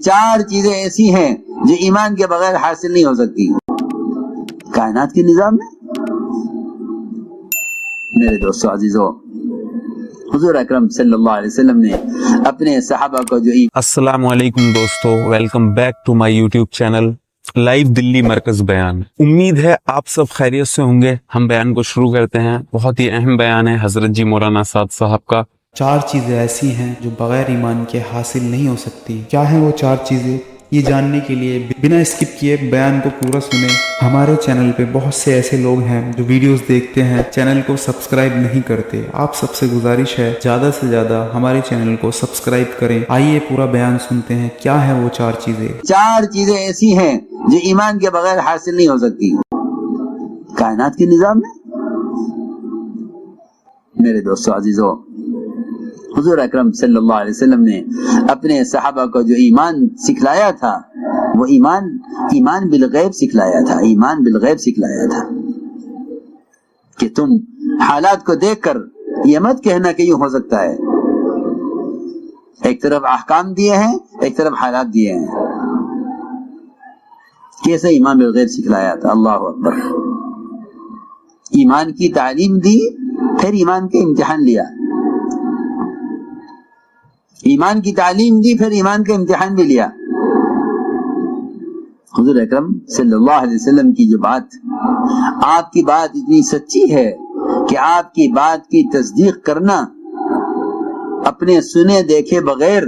چار چیزیں ایسی ہیں جو ایمان کے بغیر حاصل نہیں ہو سکتی کائنات کے نظام میں۔ میرے دوستو عزیزو، حضور اکرم صلی اللہ علیہ وسلم نے اپنے صحابہ کو جو السلام علیکم دوستو، welcome back to my YouTube channel live Delhi مرکز بیان۔ امید ہے آپ سب خیریت سے ہوں گے۔ ہم بیان کو شروع کرتے ہیں۔ بہت ہی اہم بیان ہے حضرت جی مولانا سعد صاحب کا۔ چار چیزیں ایسی ہیں جو بغیر ایمان کے حاصل نہیں ہو سکتی۔ کیا ہیں وہ چار چیزیں؟ یہ جاننے کے لیے بنا اسکپ کیے بیان کو پورا سنیں۔ ہمارے چینل پہ بہت سے ایسے لوگ ہیں جو ویڈیوز دیکھتے ہیں، چینل کو سبسکرائب نہیں کرتے۔ آپ سب سے گزارش ہے زیادہ سے زیادہ ہمارے چینل کو سبسکرائب کریں۔ آئیے پورا بیان سنتے ہیں، کیا ہیں وہ چار چیزیں۔ چار چیزیں ایسی ہیں جو ایمان کے بغیر حاصل نہیں ہو سکتی کائنات کے نظام میں۔ میرے دوستو عزیزو، حضور اکرم صلی اللہ علیہ وسلم نے اپنے صحابہ کو جو ایمان سکھلایا تھا وہ ایمان بالغیب سکھلایا تھا۔ ایمان بالغیب سکھلایا تھا کہ تم حالات کو دیکھ کر یہ مت کہنا کہ یوں ہو سکتا ہے۔ ایک طرف احکام دیے ہیں، ایک طرف حالات دیے ہیں۔ کیسے ایمان بالغیب سکھلایا تھا؟ اللہ اکبر۔ ایمان کی تعلیم دی، پھر ایمان کے امتحان لیا۔ ایمان کی تعلیم دی، پھر ایمان کا امتحان بھی لیا۔ حضور اکرم صلی اللہ علیہ وسلم کی جو بات، آپ کی بات اتنی سچی ہے کہ آپ کی بات کی تصدیق کرنا اپنے سنے دیکھے بغیر،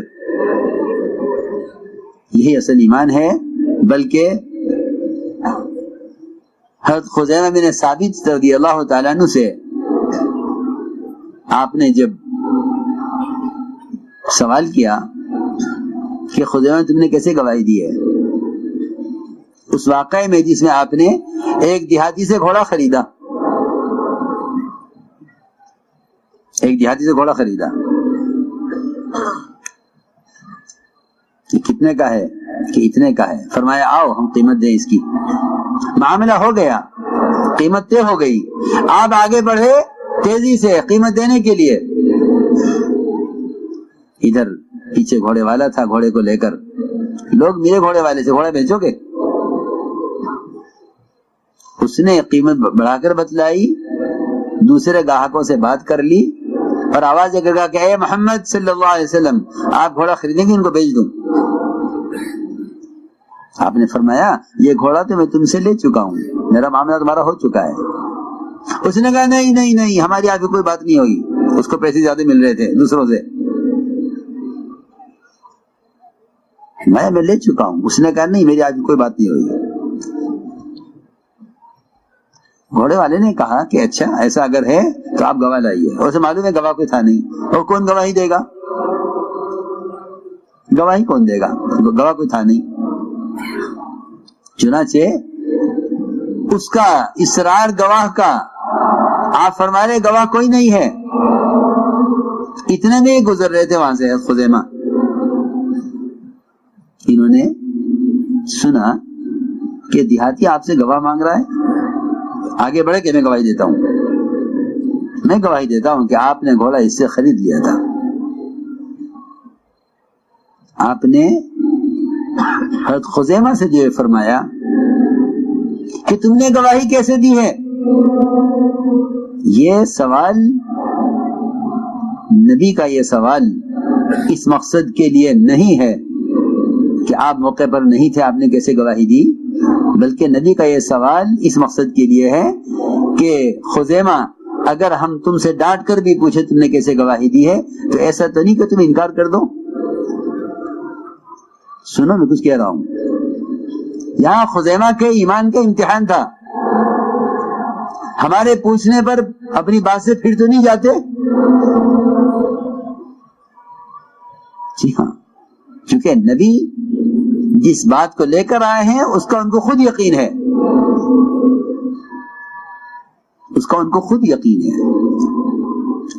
یہی اصل ایمان ہے۔ بلکہ حضرت خزیمہ بن ثابت رضی اللہ تعالیٰ عنہ سے آپ نے جب سوال کیا کہ خزیمہ تم نے کیسے گواہی دی ہے، اس واقعے میں جس میں آپ نے ایک دیہاتی سے گھوڑا خریدا، کہ کتنے کا ہے؟ کہ اتنے کا ہے۔ فرمایا آؤ ہم قیمت دیں اس کی۔ معاملہ ہو گیا، قیمت طے ہو گئی۔ آپ آگے بڑھے تیزی سے قیمت دینے کے لیے۔ ادھر پیچھے گھوڑے والا تھا، گھوڑے کو لے کر لوگ میرے گھوڑے والے سے گھوڑا بیچو گے؟ اس نے قیمت بڑھا کر بتلائی، دوسرے گاہکوں سے بات کر لی اور آواز کر کہا کہ اے محمد صلی اللہ علیہ وسلم، آپ گھوڑا خریدیں گے؟ ان کو بیچ دوں؟ آپ نے فرمایا یہ گھوڑا تو میں تم سے لے چکا ہوں، میرا معاملہ تمہارا ہو چکا ہے۔ اس نے کہا نہیں، ہماری آپ کی کوئی بات نہیں ہوئی۔ اس کو پیسے زیادہ مل رہے تھے دوسروں سے۔ میں لے چکا ہوں۔ اس نے کہا نہیں، میری آپ کی کوئی بات نہیں ہوئی۔ گھوڑے والے نے کہا کہ اچھا ایسا اگر ہے تو آپ گواہ لائیے۔ اور اسے معلوم ہے گواہ کوئی تھا نہیں، اور کون گواہی دے گا؟ گواہی کون دے گا؟ گواہ کوئی تھا نہیں۔ چنانچہ اس کا اصرار گواہ کا، آپ فرما رہے گواہ کوئی نہیں ہے۔ اتنے میں گزر رہے تھے وہاں سے خزیمہ، انہوں نے سنا کہ دیہاتی آپ سے گواہ مانگ رہا ہے۔ آگے بڑھے کہ میں گواہی دیتا ہوں کہ آپ نے گھوڑا اس سے خرید لیا تھا۔ آپ نے حضرت خزیمہ سے جو فرمایا کہ تم نے گواہی کیسے دی ہے، یہ سوال، نبی کا یہ سوال اس مقصد کے لیے نہیں ہے کہ آپ موقع پر نہیں تھے، آپ نے کیسے گواہی دی، بلکہ نبی کا یہ سوال اس مقصد کے لیے ہے کہ خزیمہ اگر ہم تم سے ڈانٹ کر بھی پوچھے تم نے کیسے گواہی دی ہے تو ایسا تو نہیں کہ تم انکار کر دو۔ سنو میں کچھ کہہ رہا ہوں۔ یہاں خزیمہ کے ایمان کا امتحان تھا۔ ہمارے پوچھنے پر اپنی بات سے پھر تو نہیں جاتے؟ جی ہاں، کیونکہ نبی جس بات کو لے کر آئے ہیں اس کا ان کو خود یقین ہے،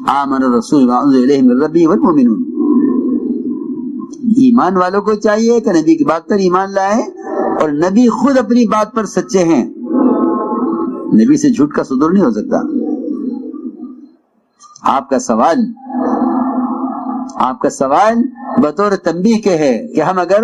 آمن الرسول بما انزل الیہ من ربہ والمؤمنون۔ ایمان والوں کو چاہیے کہ نبی کی بات پر ایمان لائے، اور نبی خود اپنی بات پر سچے ہیں۔ نبی سے جھوٹ کا صدور نہیں ہو سکتا۔ آپ کا سوال بطور تنبیہ کے ہے کہ ہم اگر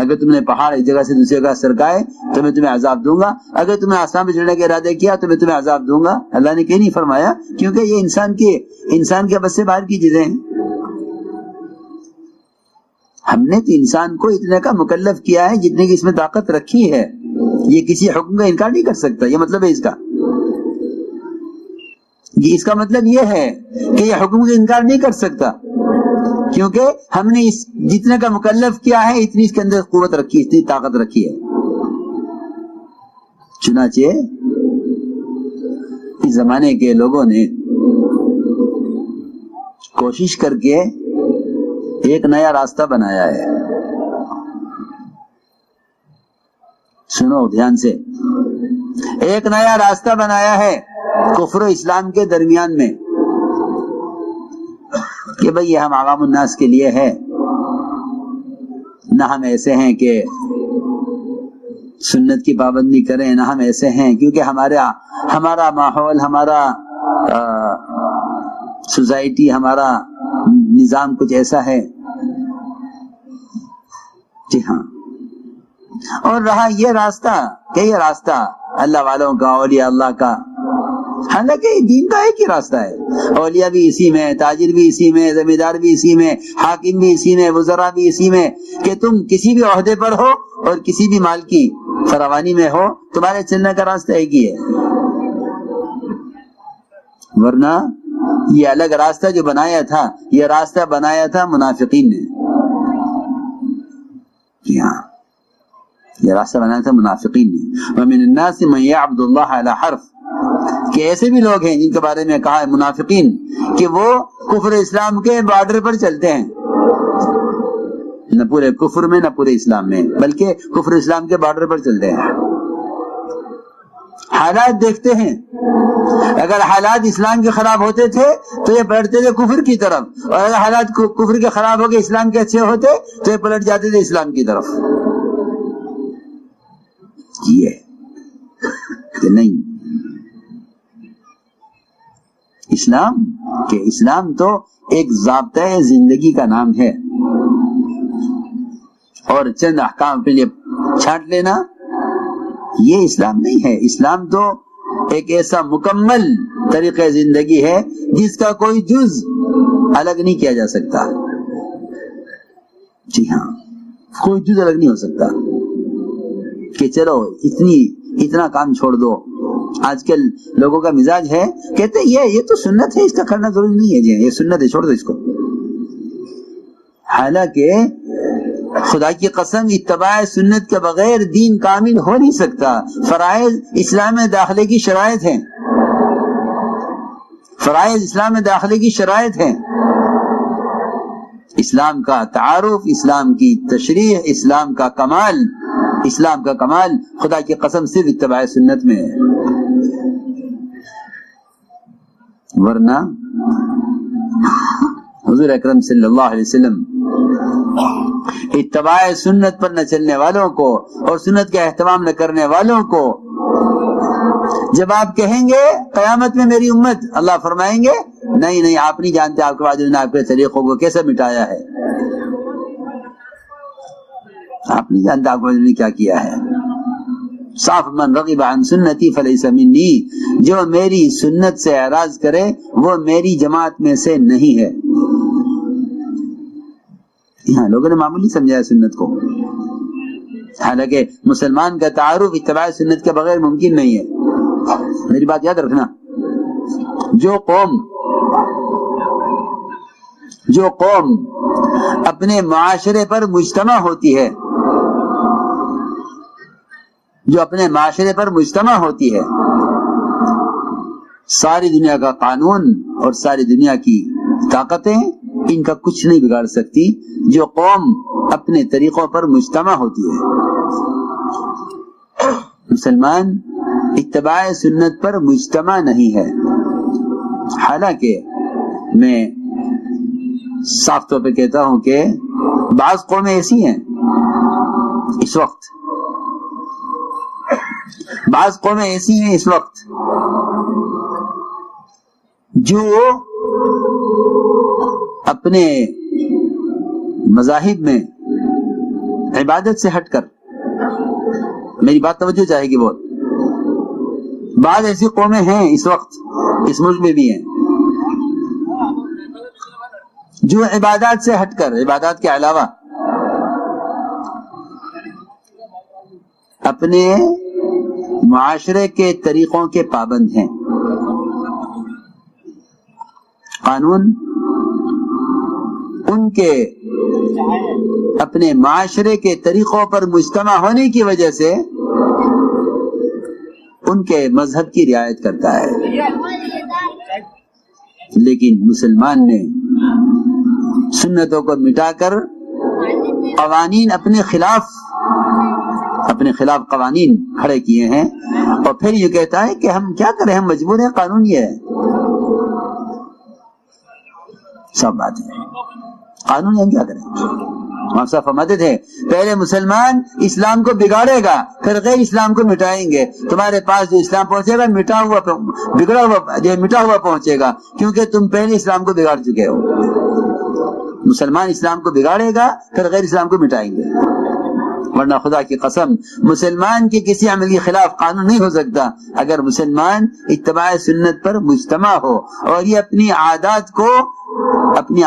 اگر تم نے پہاڑ ایک جگہ سے دوسری جگہ سرکائے تو میں تمہیں عذاب دوں گا، اگر تم نے آسمان پہ چڑھنے کا ارادہ کیا تو میں تمہیں عذاب دوں گا۔ اللہ نے کہیں نہیں فرمایا، کیونکہ یہ انسان کے بس سے باہر کی چیزیں ہیں۔ ہم نے تو انسان کو اتنے کا مکلف کیا ہے جتنے کی اس میں طاقت رکھی ہے، یہ کسی حکم کا انکار نہیں کر سکتا۔ یہ مطلب ہے اس کا مطلب یہ ہے کہ یہ حکم کا انکار نہیں کر سکتا، کیونکہ ہم نے جتنے کا مکلف کیا ہے اتنی اس کے اندر قوت رکھی، اتنی طاقت رکھی ہے۔ چنانچہ اس زمانے کے لوگوں نے کوشش کر کے ایک نیا راستہ بنایا ہے، سنو دھیان سے، ایک نیا راستہ بنایا ہے کفر و اسلام کے درمیان میں، کہ بھئی یہ ہم عوام الناس کے لیے ہے، نہ ہم ایسے ہیں کہ سنت کی پابندی کریں، نہ ہم ایسے ہیں کیونکہ ہمارا ماحول، ہمارا سوسائٹی، ہمارا نظام کچھ ایسا ہے۔ جی ہاں، اور رہا یہ راستہ کہ یہ راستہ اللہ والوں کا، اولیاء اللہ کا، حالانکہ دین کا ایک ہی راستہ ہے، اولیاء بھی اسی میں، تاجر بھی اسی میں، زمیندار بھی اسی میں، حاکم بھی اسی میں، وزراء بھی اسی میں، کہ تم کسی بھی عہدے پر ہو اور کسی بھی مال کی فراوانی میں ہو، تمہارے چلنے کا راستہ ایک ہی ہے۔ ورنہ یہ الگ راستہ جو بنایا تھا، یہ راستہ بنایا تھا منافقین نے، یہ راستہ بنایا تھا منافقین نے۔ وَمِنَ النَّاسِ مَن يَعْبُدُ اللَّهَ عَلَى حَرْفٍ، کہ ایسے بھی لوگ ہیں جن کے بارے میں کہا ہے منافقین کہ وہ کفر اسلام کے بارڈر پر چلتے ہیں، نہ پورے کفر میں نہ پورے اسلام میں، بلکہ کفر اسلام کے بارڈر پر چلتے ہیں۔ حالات دیکھتے ہیں، اگر حالات اسلام کے خراب ہوتے تھے تو یہ پلٹتے تھے کفر کی طرف، اور اگر حالات کفر کے خراب ہو کے اسلام کے اچھے ہوتے تو یہ پلٹ جاتے تھے اسلام کی طرف۔ یہ کہ نہیں، اسلام تو ایک ضابطۂ زندگی کا نام ہے، اور چند احکام کے لیے چھانٹ لینا یہ اسلام نہیں ہے۔ اسلام تو ایک ایسا مکمل طریقہ زندگی ہے جس کا کوئی جز الگ نہیں کیا جا سکتا۔ جی ہاں، کوئی جز الگ نہیں ہو سکتا کہ چلو اتنا کام چھوڑ دو۔ آج کل لوگوں کا مزاج ہے، کہتے یہ تو سنت ہے، اس کا کرنا ضروری نہیں ہے، جی یہ سنت ہے، چھوڑ دو اس کو۔ حالانکہ خدا کی قسم اتباع سنت کے بغیر دین کامل ہو نہیں سکتا۔ فرائض اسلام میں داخلے کی شرائط ہیں، فرائض اسلام میں داخلے کی شرائط ہیں۔ اسلام کا تعارف، اسلام کی تشریح، اسلام کا کمال خدا کی قسم صرف اتباع سنت میں ہے۔ ورنہ حضور اکرم صلی اللہ علیہ وسلم اتباع سنت پر نہ چلنے والوں کو اور سنت کا اہتمام نہ کرنے والوں کو جب آپ کہیں گے قیامت میں میری امت، اللہ فرمائیں گے نہیں آپ نہیں جانتے آپ کے بعد نے آپ کے طریقوں کو کیسے مٹایا ہے، آپ نہیں جانتے آپ نے کیا کیا ہے۔ صاف من رغب عن سنتی فلیس منی، جو میری سنت سے اعراض کرے وہ میری جماعت میں سے نہیں ہے۔ یہاں لوگوں نے معمولی سمجھا ہے سنت کو، حالانکہ مسلمان کا تعارف اتباع سنت کے بغیر ممکن نہیں ہے۔ میری بات یاد رکھنا، جو قوم اپنے معاشرے پر مجتمع ہوتی ہے، ساری دنیا کا قانون اور ساری دنیا کی طاقتیں ان کا کچھ نہیں بگاڑ سکتی۔ جو قوم اپنے طریقوں پر مجتمع ہوتی ہے، مسلمان اتباع سنت پر مجتمع نہیں ہے۔ حالانکہ میں صاف طور پہ کہتا ہوں کہ بعض قومیں ایسی ہیں اس وقت جو اپنے مذاہب میں عبادت سے ہٹ کر، میری بات توجہ چاہے گی بہت، بعض ایسی قومیں ہیں اس وقت اس ملک میں بھی ہیں جو عبادات سے ہٹ کر، عبادات کے علاوہ اپنے معاشرے کے طریقوں کے پابند ہیں۔ قانون ان کے اپنے معاشرے کے طریقوں پر مجتمع ہونے کی وجہ سے ان کے مذہب کی رعایت کرتا ہے، لیکن مسلمان نے سنتوں کو مٹا کر قوانین اپنے خلاف قوانین کھڑے کیے ہیں، اور پھر یہ کہتا ہے کہ ہم کیا کریں، ہم مجبور ہیں، قانون یہ ہے۔ سب بات ہے، قانون ہم کیا کریں؟ ہم سب فرماتے تھے پہلے مسلمان اسلام کو بگاڑے گا، پھر غیر اسلام کو مٹائیں گے۔ تمہارے پاس جو اسلام پہنچے گا مٹا ہوا پہنچے گا، کیونکہ تم پہلے اسلام کو بگاڑ چکے ہو۔ مسلمان اسلام کو بگاڑے گا، پھر غیر اسلام کو مٹائیں گے، ورنہ خدا کی قسم مسلمان کے کسی عمل کے خلاف قانون نہیں ہو سکتا اگر مسلمان اتباع سنت پر مجتمع ہو، اور یہ اپنی عادات کو اپنی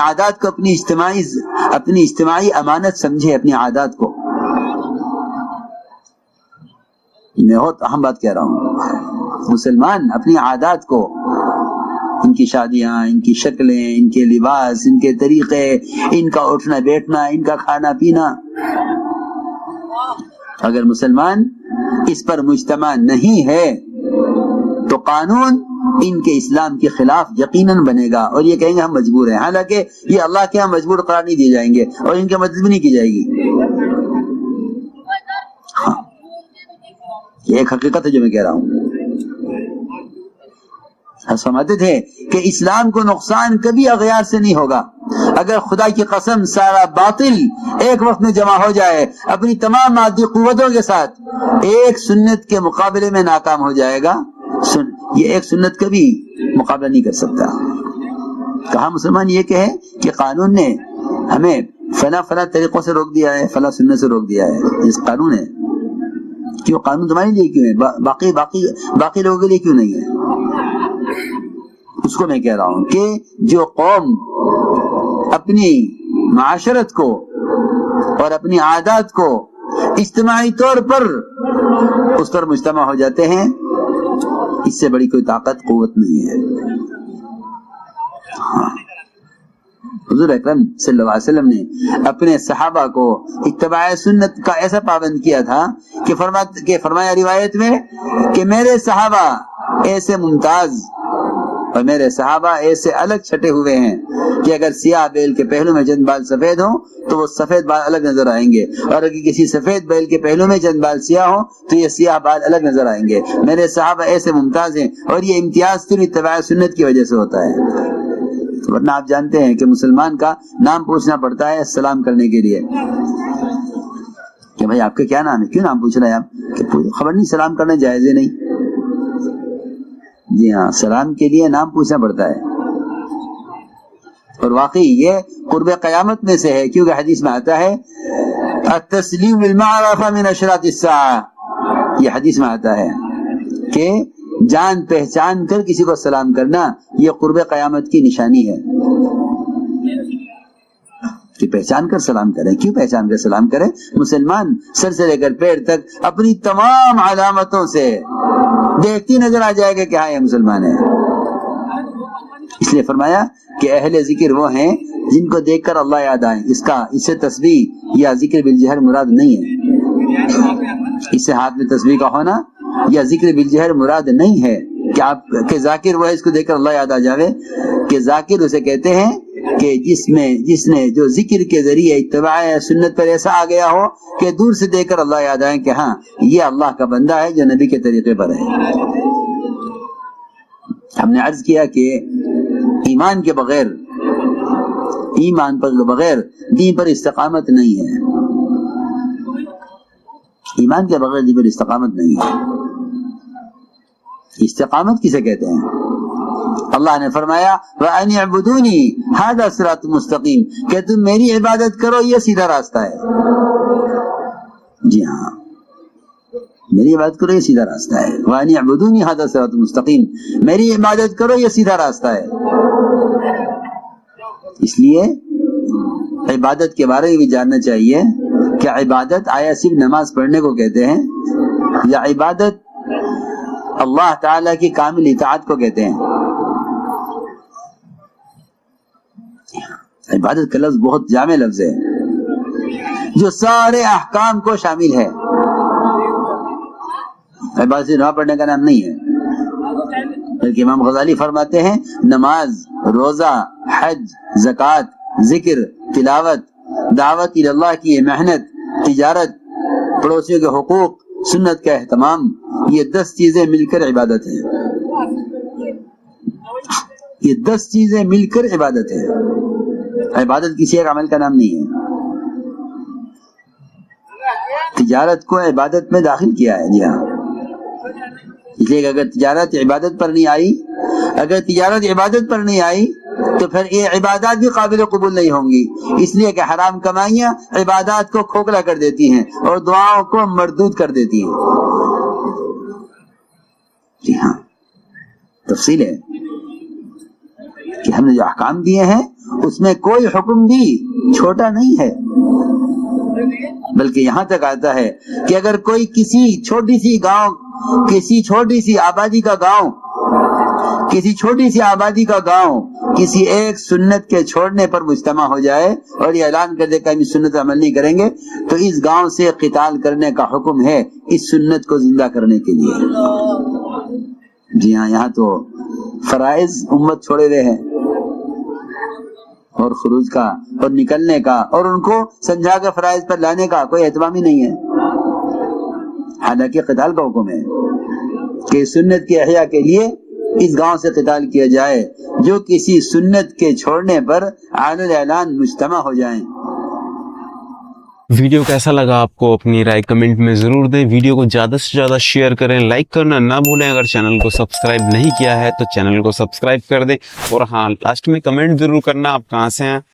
اجتماعی امانت سمجھے، اپنی عادات کو۔ میں بہت اہم بات کہہ رہا ہوں، مسلمان اپنی عادات کو، ان کی شادیاں، ان کی شکلیں، ان کے لباس، ان کے طریقے، ان کا اٹھنا بیٹھنا، ان کا کھانا پینا، اگر مسلمان اس پر مجتمع نہیں ہے تو قانون ان کے اسلام کے خلاف یقیناً بنے گا، اور یہ کہیں گے ہم مجبور ہیں، حالانکہ یہ اللہ کے ہاں مجبور قرار نہیں دیے جائیں گے، اور ان کے مدد بھی نہیں کی جائے گی۔ ہاں، یہ ایک حقیقت ہے جو میں کہہ رہا ہوں۔ سمجھتے تھے کہ اسلام کو نقصان کبھی اغیار سے نہیں ہوگا۔ اگر خدا کی قسم سارا باطل ایک وقت میں جمع ہو جائے اپنی تمام مادی قوتوں کے ساتھ، ایک سنت کے مقابلے میں ناکام ہو جائے گا۔ یہ ایک سنت کبھی مقابلہ نہیں کر سکتا۔ کہا مسلمان یہ کہے کہ قانون نے ہمیں فلاں طریقوں سے روک دیا ہے، فلاں سنت سے روک دیا ہے، اس قانون ہے، کیوں قانون تمہارے لیے کیوں ہے، باقی لوگوں کے لیے کیوں نہیں ہے؟ اس کو میں کہہ رہا ہوں کہ جو قوم اپنی معاشرت کو اور اپنی عادات کو اجتماعی طور پر اس پر مجتمع ہو جاتے ہیں، اس سے بڑی کوئی طاقت قوت نہیں ہے۔ حضور اکرم صلی اللہ علیہ وسلم نے اپنے صحابہ کو اتباع سنت کا ایسا پابند کیا تھا کہ فرمایا روایت میں کہ میرے صحابہ ایسے ممتاز اور میرے صحابہ ایسے الگ چھٹے ہوئے ہیں کہ اگر سیاہ بیل کے پہلو میں چند بال سفید ہوں تو وہ سفید بال الگ نظر آئیں گے، اور اگر کسی سفید بیل کے پہلو میں چند بال سیاہ ہوں تو یہ سیاہ بال الگ نظر آئیں گے۔ میرے صحابہ ایسے ممتاز ہیں، اور یہ امتیاز صرف اتباع سنت کی وجہ سے ہوتا ہے، ورنہ آپ جانتے ہیں کہ مسلمان کا نام پوچھنا پڑتا ہے سلام کرنے کے لیے کہ بھائی آپ کا کیا نام ہے، کیوں نام پوچھ رہے ہیں آپ؟ کہ خبر نہیں سلام کرنا جائز ہے نہیں؟ جی ہاں، سلام کے لیے نام پوچھنا پڑتا ہے، اور واقعی یہ قرب قیامت میں سے ہے، کیونکہ حدیث میں آتا ہے التسلیم بالمعرفہ من اشراط الساعہ، یہ حدیث میں آتا ہے کہ جان پہچان کر کسی کو سلام کرنا یہ قرب قیامت کی نشانی ہے، کہ پہچان کر سلام کریں۔ کیوں پہچان کر سلام کریں؟ مسلمان سر سے لے کر پیر تک اپنی تمام علامتوں سے دیکھتی نظر آ جائے گا کہ ہاں یہ مسلمان ہے۔ اس لیے فرمایا کہ اہل ذکر وہ ہیں جن کو دیکھ کر اللہ یاد آئے۔ اس سے تسبیح یا ذکر بالجہر مراد نہیں ہے، اس سے ہاتھ میں تسبیح کا ہونا یا ذکر بالجہر مراد نہیں ہے کہ آپ کہ ذاکر وہ ہے اس کو دیکھ کر اللہ یاد آ جاوے، کہ ذاکر اسے کہتے ہیں کہ جس نے جو ذکر کے ذریعے اتباع سنت پر ایسا آ گیا ہو کہ دور سے دیکھ کر اللہ یاد آئے کہ ہاں یہ اللہ کا بندہ ہے جو نبی کے طریقے پر ہے۔ ہم نے عرض کیا کہ ایمان کے بغیر دین پر استقامت نہیں ہے، ایمان کے بغیر دین پر استقامت نہیں ہے۔ استقامت کسے کہتے ہیں؟ اللہ نے فرمایا وَأَنِ اعْبُدُونِي هَذَا صِرَاطٌ مُسْتَقِيمٌ، کہ تم میری عبادت کرو، یہ سیدھا راستہ ہے۔ جی ہاں، میری عبادت کرو یہ سیدھا راستہ ہے. وَأَنِ اعْبُدُونِي هَذَا صِرَاطٌ مُسْتَقِيم، میری عبادت کرو یہ سیدھا راستہ ہے. اس لیے عبادت کے بارے میں بھی جاننا چاہیے کہ عبادت آیا صرف نماز پڑھنے کو کہتے ہیں یا عبادت اللہ تعالیٰ کی کامل اطاعت کو کہتے ہیں. عبادت کا لفظ بہت جامع لفظ ہے جو سارے احکام کو شامل ہے. عبادت سے نماز پڑھنے کا نام نہیں ہے، بلکہ امام غزالی فرماتے ہیں نماز، روزہ، حج، زکوٰۃ، ذکر، تلاوت، دعوت اللہ کی محنت، تجارت، پڑوسیوں کے حقوق، سنت کا اہتمام، یہ 10 چیزیں مل کر عبادت ہے. یہ 10 چیزیں مل کر عبادت ہے. عبادت کسی ایک عمل کا نام نہیں ہے. تجارت کو عبادت میں داخل کیا ہے. جی ہاں، اس لیے کہ اگر تجارت عبادت پر نہیں آئی تو پھر یہ عبادات بھی قابل قبول نہیں ہوں گی. اس لیے کہ حرام کمائیاں عبادات کو کھوکھلا کر دیتی ہیں اور دعاؤں کو مردود کر دیتی ہیں. جی ہاں، تفصیل ہے کہ ہم نے جو احکام دیے ہیں اس میں کوئی حکم بھی چھوٹا نہیں ہے، بلکہ یہاں تک آتا ہے کہ اگر کوئی کسی چھوٹی سی آبادی کا گاؤں کسی ایک سنت کے چھوڑنے پر مجتمع ہو جائے اور یہ اعلان کر دے کہ ہم اس سنت عمل نہیں کریں گے تو اس گاؤں سے قتال کرنے کا حکم ہے اس سنت کو زندہ کرنے کے لیے. جی ہاں، یہاں تو فرائض امت چھوڑے ہوئے ہیں اور خروج کا اور نکلنے کا اور ان کو سمجھا کے فرائض پر لانے کا کوئی اہتمام ہی نہیں ہے. حالانکہ قتال کا حکم ہے کہ سنت کی احیاء کے لیے اس گاؤں سے قتال کیا جائے جو کسی سنت کے چھوڑنے پر عالم اعلان مجتمع ہو جائیں. ویڈیو کیسا لگا آپ کو اپنی رائے کمنٹ میں ضرور دیں. ویڈیو کو زیادہ سے زیادہ شیئر کریں، لائک کرنا نہ بھولیں. اگر چینل کو سبسکرائب نہیں کیا ہے تو چینل کو سبسکرائب کر دیں. اور ہاں، لاسٹ میں کمنٹ ضرور کرنا آپ کہاں سے ہیں.